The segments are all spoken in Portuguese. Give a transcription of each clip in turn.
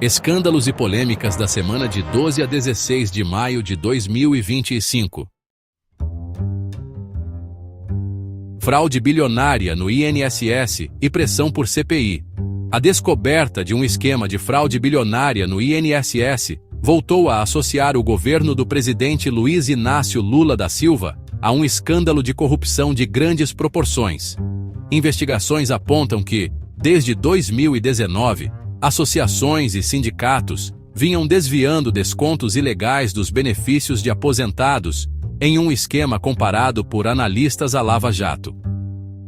Escândalos e polêmicas da semana de 12 a 16 de maio de 2025. Fraude bilionária no INSS e pressão por CPI. A descoberta de um esquema de fraude bilionária no INSS voltou a associar o governo do presidente Luiz Inácio Lula da Silva a um escândalo de corrupção de grandes proporções. Investigações apontam que, desde 2019, associações e sindicatos vinham desviando descontos ilegais dos benefícios de aposentados em um esquema comparado por analistas à Lava Jato.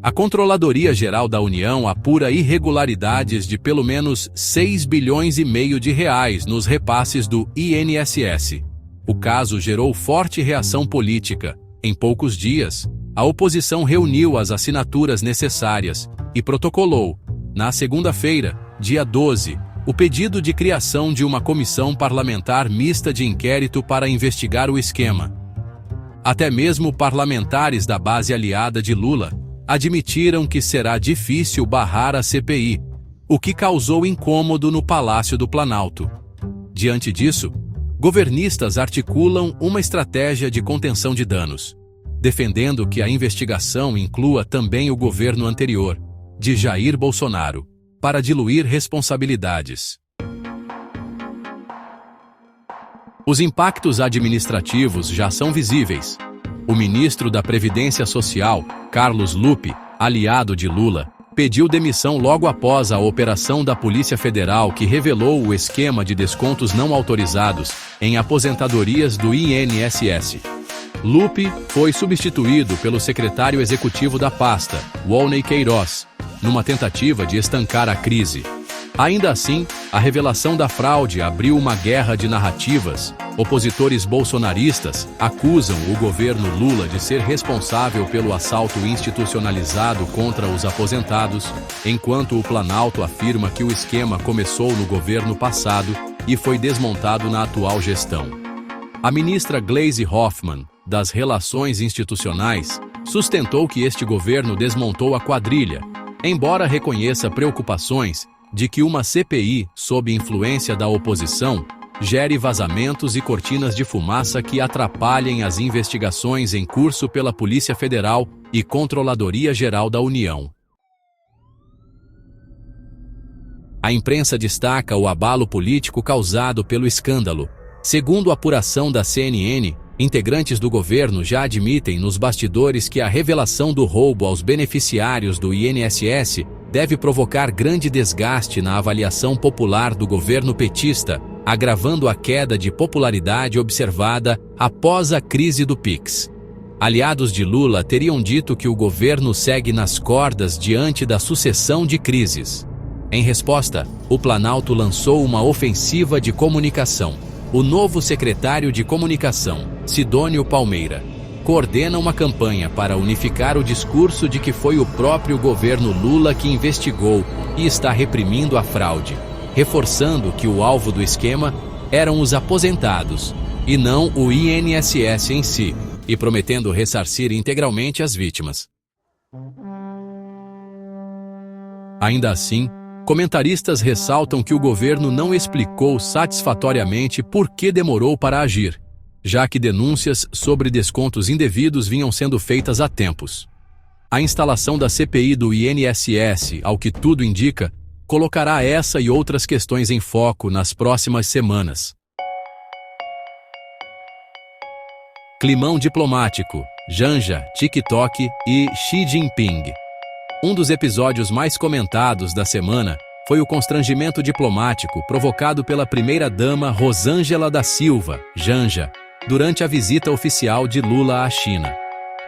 A Controladoria Geral da União apura irregularidades de pelo menos 6,5 bilhões de reais nos repasses do INSS. O caso gerou forte reação política. Em poucos dias, a oposição reuniu as assinaturas necessárias e protocolou, na segunda-feira, dia 12, o pedido de criação de uma comissão parlamentar mista de inquérito para investigar o esquema. Até mesmo parlamentares da base aliada de Lula admitiram que será difícil barrar a CPI, o que causou incômodo no Palácio do Planalto. Diante disso, governistas articulam uma estratégia de contenção de danos, defendendo que a investigação inclua também o governo anterior, de Jair Bolsonaro, para diluir responsabilidades. Os impactos administrativos já são visíveis. O ministro da Previdência Social, Carlos Lupe, aliado de Lula, pediu demissão logo após a operação da Polícia Federal que revelou o esquema de descontos não autorizados em aposentadorias do INSS. Lupe foi substituído pelo secretário executivo da pasta, Wolney Queiroz, numa tentativa de estancar a crise. Ainda assim, a revelação da fraude abriu uma guerra de narrativas. Opositores bolsonaristas acusam o governo Lula de ser responsável pelo assalto institucionalizado contra os aposentados, enquanto o Planalto afirma que o esquema começou no governo passado e foi desmontado na atual gestão. A ministra Gleisi Hoffmann, das Relações Institucionais, sustentou que este governo desmontou a quadrilha, embora reconheça preocupações de que uma CPI, sob influência da oposição, gere vazamentos e cortinas de fumaça que atrapalhem as investigações em curso pela Polícia Federal e Controladoria Geral da União. A imprensa destaca o abalo político causado pelo escândalo. Segundo a apuração da CNN, integrantes do governo já admitem nos bastidores que a revelação do roubo aos beneficiários do INSS deve provocar grande desgaste na avaliação popular do governo petista, agravando a queda de popularidade observada após a crise do Pix. Aliados de Lula teriam dito que o governo segue nas cordas diante da sucessão de crises. Em resposta, o Planalto lançou uma ofensiva de comunicação. O novo secretário de Comunicação, Sidônio Palmeira, coordena uma campanha para unificar o discurso de que foi o próprio governo Lula que investigou e está reprimindo a fraude, reforçando que o alvo do esquema eram os aposentados, e não o INSS em si, e prometendo ressarcir integralmente as vítimas. Ainda assim, comentaristas ressaltam que o governo não explicou satisfatoriamente por que demorou para agir, já que denúncias sobre descontos indevidos vinham sendo feitas há tempos. A instalação da CPI do INSS, ao que tudo indica, colocará essa e outras questões em foco nas próximas semanas. Climão diplomático, Janja, TikTok e Xi Jinping. Um dos episódios mais comentados da semana foi o constrangimento diplomático provocado pela primeira-dama Rosângela da Silva, Janja, durante a visita oficial de Lula à China.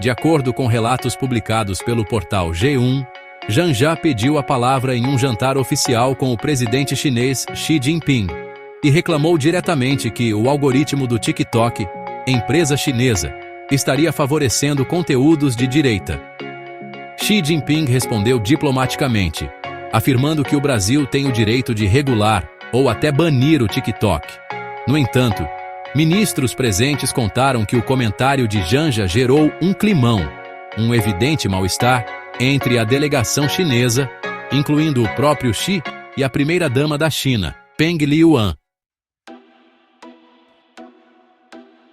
De acordo com relatos publicados pelo portal G1, Janja pediu a palavra em um jantar oficial com o presidente chinês Xi Jinping e reclamou diretamente que o algoritmo do TikTok, empresa chinesa, estaria favorecendo conteúdos de direita. Xi Jinping respondeu diplomaticamente, afirmando que o Brasil tem o direito de regular ou até banir o TikTok. No entanto, ministros presentes contaram que o comentário de Janja gerou um climão, um evidente mal-estar entre a delegação chinesa, incluindo o próprio Xi e a primeira-dama da China, Peng Liyuan.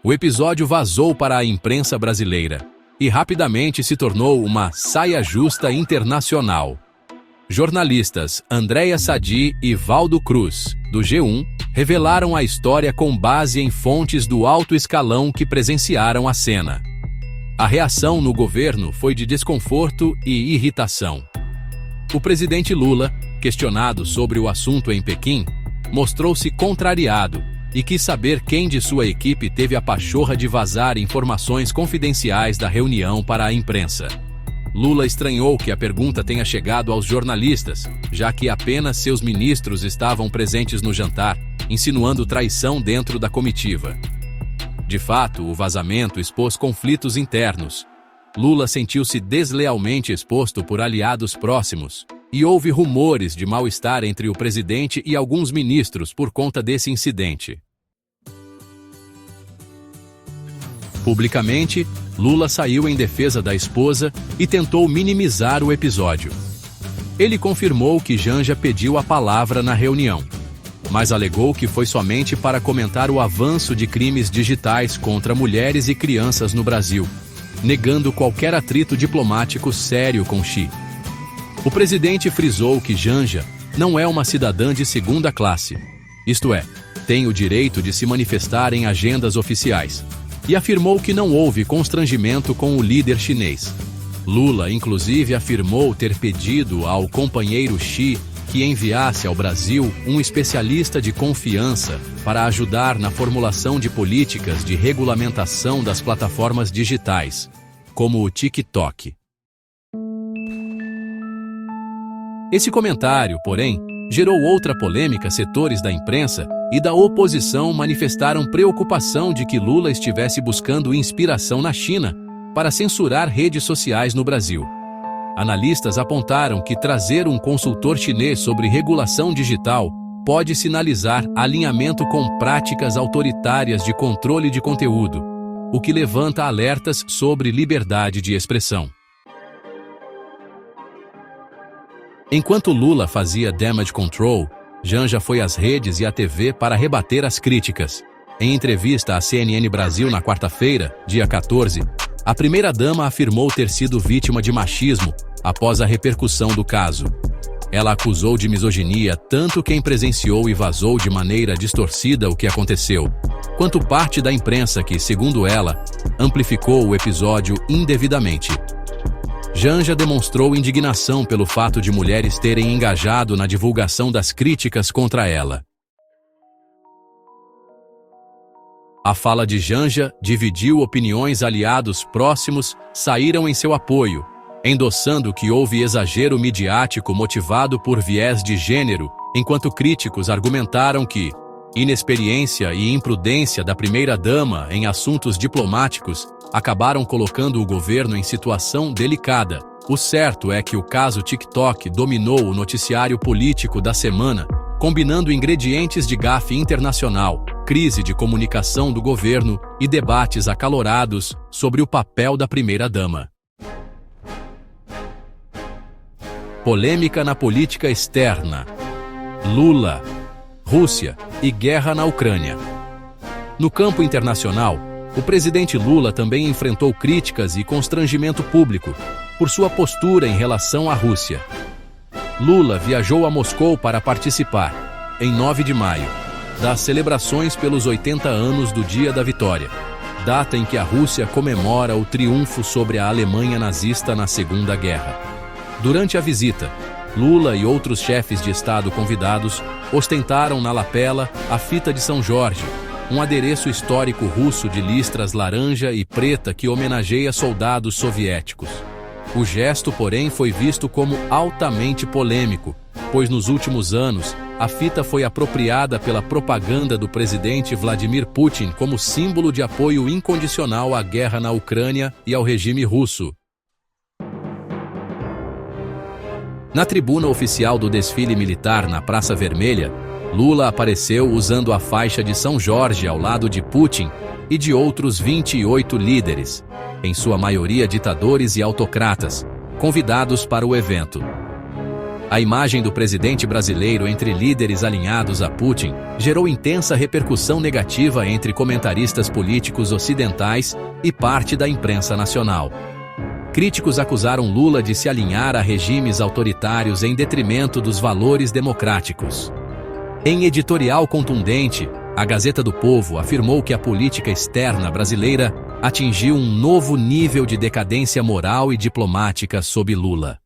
O episódio vazou para a imprensa brasileira e rapidamente se tornou uma saia justa internacional. Jornalistas Andréa Sadi e Valdo Cruz, do G1, revelaram a história com base em fontes do alto escalão que presenciaram a cena. A reação no governo foi de desconforto e irritação. O presidente Lula, questionado sobre o assunto em Pequim, mostrou-se contrariado e quis saber quem de sua equipe teve a pachorra de vazar informações confidenciais da reunião para a imprensa. Lula estranhou que a pergunta tenha chegado aos jornalistas, já que apenas seus ministros estavam presentes no jantar, insinuando traição dentro da comitiva. De fato, o vazamento expôs conflitos internos. Lula sentiu-se deslealmente exposto por aliados próximos, e houve rumores de mal-estar entre o presidente e alguns ministros por conta desse incidente. Publicamente, Lula saiu em defesa da esposa e tentou minimizar o episódio. Ele confirmou que Janja pediu a palavra na reunião, mas alegou que foi somente para comentar o avanço de crimes digitais contra mulheres e crianças no Brasil, negando qualquer atrito diplomático sério com Xi. O presidente frisou que Janja não é uma cidadã de segunda classe, isto é, tem o direito de se manifestar em agendas oficiais, e afirmou que não houve constrangimento com o líder chinês. Lula, inclusive, afirmou ter pedido ao companheiro Xi que enviasse ao Brasil um especialista de confiança para ajudar na formulação de políticas de regulamentação das plataformas digitais, como o TikTok. Esse comentário, porém, gerou outra polêmica. Setores da imprensa e da oposição manifestaram preocupação de que Lula estivesse buscando inspiração na China para censurar redes sociais no Brasil. Analistas apontaram que trazer um consultor chinês sobre regulação digital pode sinalizar alinhamento com práticas autoritárias de controle de conteúdo, o que levanta alertas sobre liberdade de expressão. Enquanto Lula fazia damage control, Janja foi às redes e à TV para rebater as críticas. Em entrevista à CNN Brasil na quarta-feira, dia 14, a primeira-dama afirmou ter sido vítima de machismo após a repercussão do caso. Ela acusou de misoginia tanto quem presenciou e vazou de maneira distorcida o que aconteceu, quanto parte da imprensa que, segundo ela, amplificou o episódio indevidamente. Janja demonstrou indignação pelo fato de mulheres terem engajado na divulgação das críticas contra ela. A fala de Janja dividiu opiniões. Aliados próximos saíram em seu apoio, endossando que houve exagero midiático motivado por viés de gênero, enquanto críticos argumentaram que inexperiência e imprudência da primeira-dama em assuntos diplomáticos acabaram colocando o governo em situação delicada. O certo é que o caso TikTok dominou o noticiário político da semana, combinando ingredientes de gafe internacional, crise de comunicação do governo e debates acalorados sobre o papel da primeira-dama. Polêmica na política externa. Lula, Rússia e guerra na Ucrânia. No campo internacional, o presidente Lula também enfrentou críticas e constrangimento público por sua postura em relação à Rússia. Lula viajou a Moscou para participar, em 9 de maio, das celebrações pelos 80 anos do Dia da Vitória, data em que a Rússia comemora o triunfo sobre a Alemanha nazista na Segunda Guerra. Durante a visita, Lula e outros chefes de Estado convidados ostentaram na lapela a fita de São Jorge, um adereço histórico russo de listras laranja e preta que homenageia soldados soviéticos. O gesto, porém, foi visto como altamente polêmico, pois nos últimos anos, a fita foi apropriada pela propaganda do presidente Vladimir Putin como símbolo de apoio incondicional à guerra na Ucrânia e ao regime russo. Na tribuna oficial do desfile militar na Praça Vermelha, Lula apareceu usando a faixa de São Jorge ao lado de Putin e de outros 28 líderes, em sua maioria ditadores e autocratas, convidados para o evento. A imagem do presidente brasileiro entre líderes alinhados a Putin gerou intensa repercussão negativa entre comentaristas políticos ocidentais e parte da imprensa nacional. Críticos acusaram Lula de se alinhar a regimes autoritários em detrimento dos valores democráticos. Em editorial contundente, a Gazeta do Povo afirmou que a política externa brasileira atingiu um novo nível de decadência moral e diplomática sob Lula.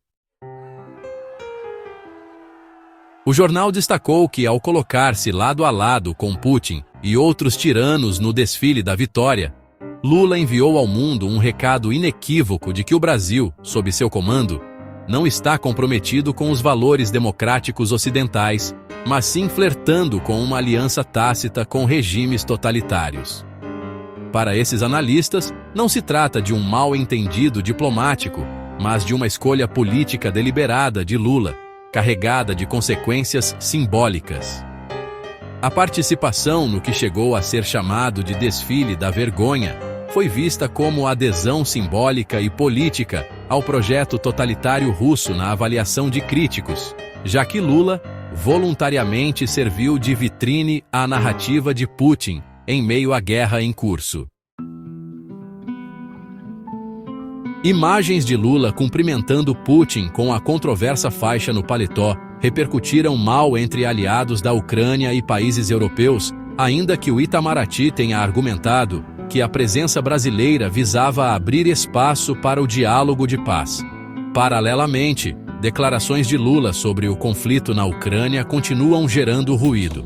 O jornal destacou que, ao colocar-se lado a lado com Putin e outros tiranos no desfile da vitória, Lula enviou ao mundo um recado inequívoco de que o Brasil, sob seu comando, não está comprometido com os valores democráticos ocidentais, mas sim flertando com uma aliança tácita com regimes totalitários. Para esses analistas, não se trata de um mal-entendido diplomático, mas de uma escolha política deliberada de Lula, carregada de consequências simbólicas. A participação no que chegou a ser chamado de desfile da vergonha foi vista como adesão simbólica e política ao projeto totalitário russo na avaliação de críticos, já que Lula voluntariamente serviu de vitrine à narrativa de Putin em meio à guerra em curso. Imagens de Lula cumprimentando Putin com a controversa faixa no paletó repercutiram mal entre aliados da Ucrânia e países europeus, ainda que o Itamaraty tenha argumentado que a presença brasileira visava abrir espaço para o diálogo de paz. Paralelamente, declarações de Lula sobre o conflito na Ucrânia continuam gerando ruído.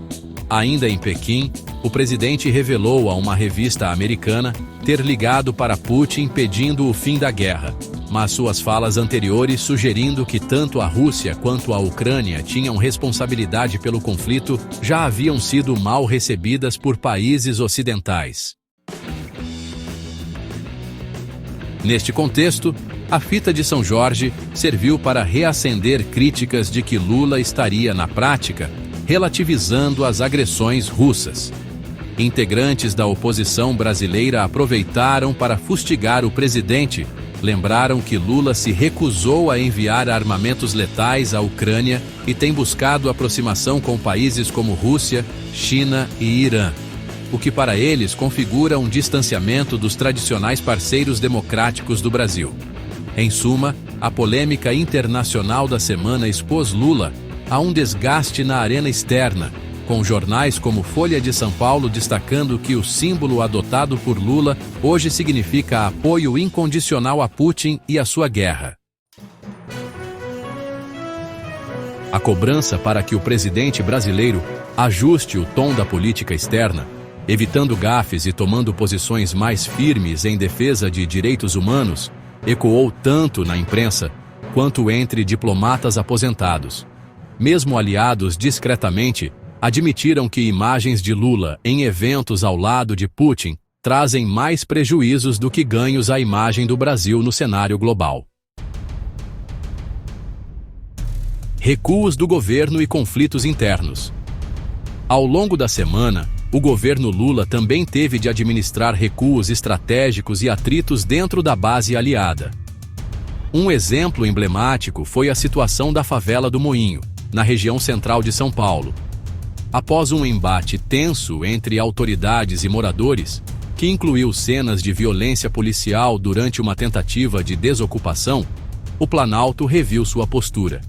Ainda em Pequim, o presidente revelou a uma revista americana ter ligado para Putin pedindo o fim da guerra, mas suas falas anteriores sugerindo que tanto a Rússia quanto a Ucrânia tinham responsabilidade pelo conflito já haviam sido mal recebidas por países ocidentais. Neste contexto, a fita de São Jorge serviu para reacender críticas de que Lula estaria, na prática, relativizando as agressões russas. Integrantes da oposição brasileira aproveitaram para fustigar o presidente, lembraram que Lula se recusou a enviar armamentos letais à Ucrânia e tem buscado aproximação com países como Rússia, China e Irã, o que para eles configura um distanciamento dos tradicionais parceiros democráticos do Brasil. Em suma, a polêmica internacional da semana expôs Lula a um desgaste na arena externa, com jornais como Folha de São Paulo destacando que o símbolo adotado por Lula hoje significa apoio incondicional a Putin e a sua guerra. A cobrança para que o presidente brasileiro ajuste o tom da política externa, evitando gafes e tomando posições mais firmes em defesa de direitos humanos, ecoou tanto na imprensa quanto entre diplomatas aposentados. Mesmo aliados discretamente, admitiram que imagens de Lula em eventos ao lado de Putin trazem mais prejuízos do que ganhos à imagem do Brasil no cenário global. Recuos do governo e conflitos internos. Ao longo da semana, o governo Lula também teve de administrar recuos estratégicos e atritos dentro da base aliada. Um exemplo emblemático foi a situação da favela do Moinho, na região central de São Paulo. Após um embate tenso entre autoridades e moradores, que incluiu cenas de violência policial durante uma tentativa de desocupação, o Planalto reviu sua postura.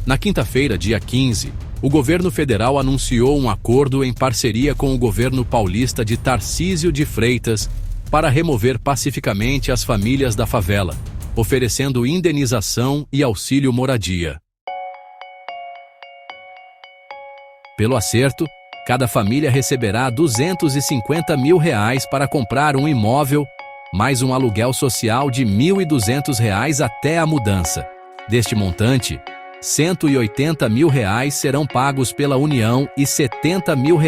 Na quinta-feira, dia 15, o governo federal anunciou um acordo em parceria com o governo paulista de Tarcísio de Freitas para remover pacificamente as famílias da favela, oferecendo indenização e auxílio moradia. Pelo acerto, cada família receberá R$250 mil para comprar um imóvel, mais um aluguel social de R$1.200 até a mudança. Deste montante, R$180 mil serão pagos pela União e R$70 mil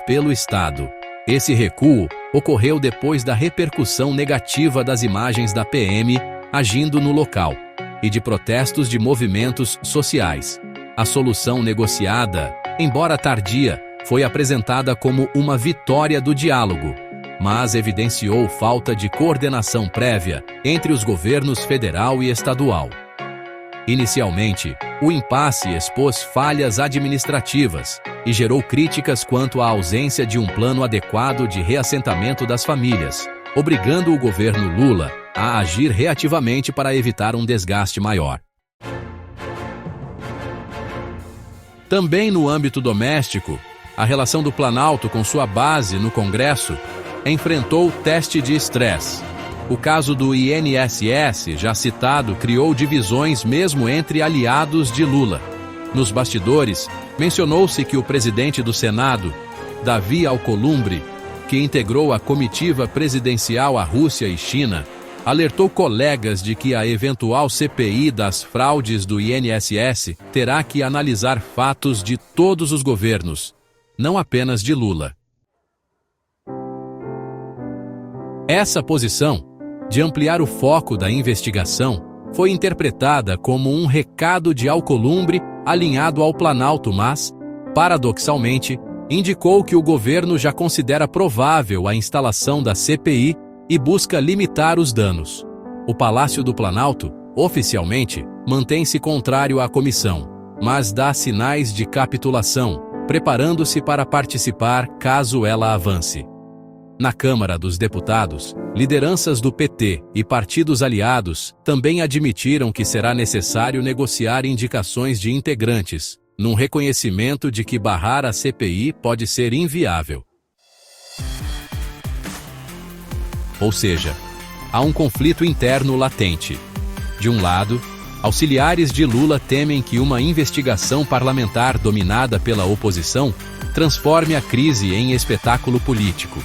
pelo Estado. Esse recuo ocorreu depois da repercussão negativa das imagens da PM agindo no local e de protestos de movimentos sociais. A solução negociada, embora tardia, foi apresentada como uma vitória do diálogo, mas evidenciou falta de coordenação prévia entre os governos federal e estadual. Inicialmente, O impasse expôs falhas administrativas e gerou críticas quanto à ausência de um plano adequado de reassentamento das famílias, obrigando o governo Lula a agir reativamente para evitar um desgaste maior. Também no âmbito doméstico, a relação do Planalto com sua base no Congresso enfrentou teste de estresse. O caso do INSS, já citado, criou divisões mesmo entre aliados de Lula. Nos bastidores, mencionou-se que o presidente do Senado, Davi Alcolumbre, que integrou a comitiva presidencial à Rússia e China, alertou colegas de que a eventual CPI das fraudes do INSS terá que analisar fatos de todos os governos, não apenas de Lula. Essa posição, de ampliar o foco da investigação, foi interpretada como um recado de Alcolumbre alinhado ao Planalto, mas, paradoxalmente, indicou que o governo já considera provável a instalação da CPI e busca limitar os danos. O Palácio do Planalto, oficialmente, mantém-se contrário à comissão, mas dá sinais de capitulação, preparando-se para participar caso ela avance. Na Câmara dos Deputados, lideranças do PT e partidos aliados também admitiram que será necessário negociar indicações de integrantes, num reconhecimento de que barrar a CPI pode ser inviável. Ou seja, há um conflito interno latente. De um lado, auxiliares de Lula temem que uma investigação parlamentar dominada pela oposição transforme a crise em espetáculo político.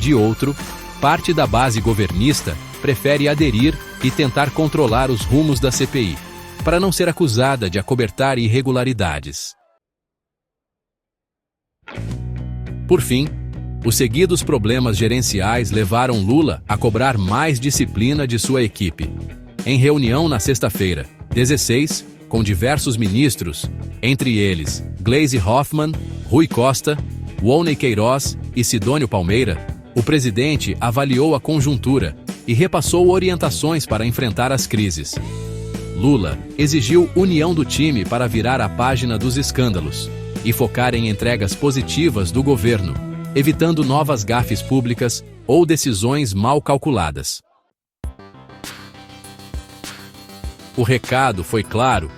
De outro, parte da base governista prefere aderir e tentar controlar os rumos da CPI, para não ser acusada de acobertar irregularidades. Por fim, os seguidos problemas gerenciais levaram Lula a cobrar mais disciplina de sua equipe. Em reunião na sexta-feira, 16, com diversos ministros, entre eles Gleisi Hoffmann, Rui Costa, Woney Queiroz e Sidônio Palmeira, o presidente avaliou a conjuntura e repassou orientações para enfrentar as crises. Lula exigiu união do time para virar a página dos escândalos e focar em entregas positivas do governo, evitando novas gafes públicas ou decisões mal calculadas. O recado foi claro: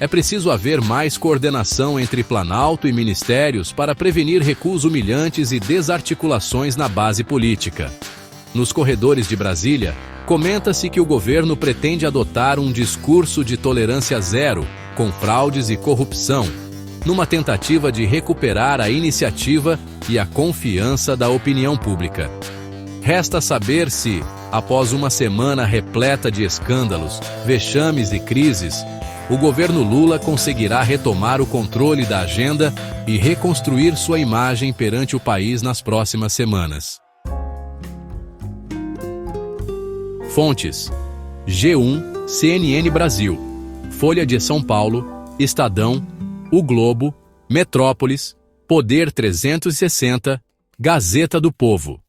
é preciso haver mais coordenação entre Planalto e ministérios para prevenir recuos humilhantes e desarticulações na base política. Nos corredores de Brasília, comenta-se que o governo pretende adotar um discurso de tolerância zero com fraudes e corrupção, numa tentativa de recuperar a iniciativa e a confiança da opinião pública. Resta saber se, após uma semana repleta de escândalos, vexames e crises, o governo Lula conseguirá retomar o controle da agenda e reconstruir sua imagem perante o país nas próximas semanas. Fontes: G1, CNN Brasil, Folha de São Paulo, Estadão, O Globo, Metrópolis, Poder 360, Gazeta do Povo.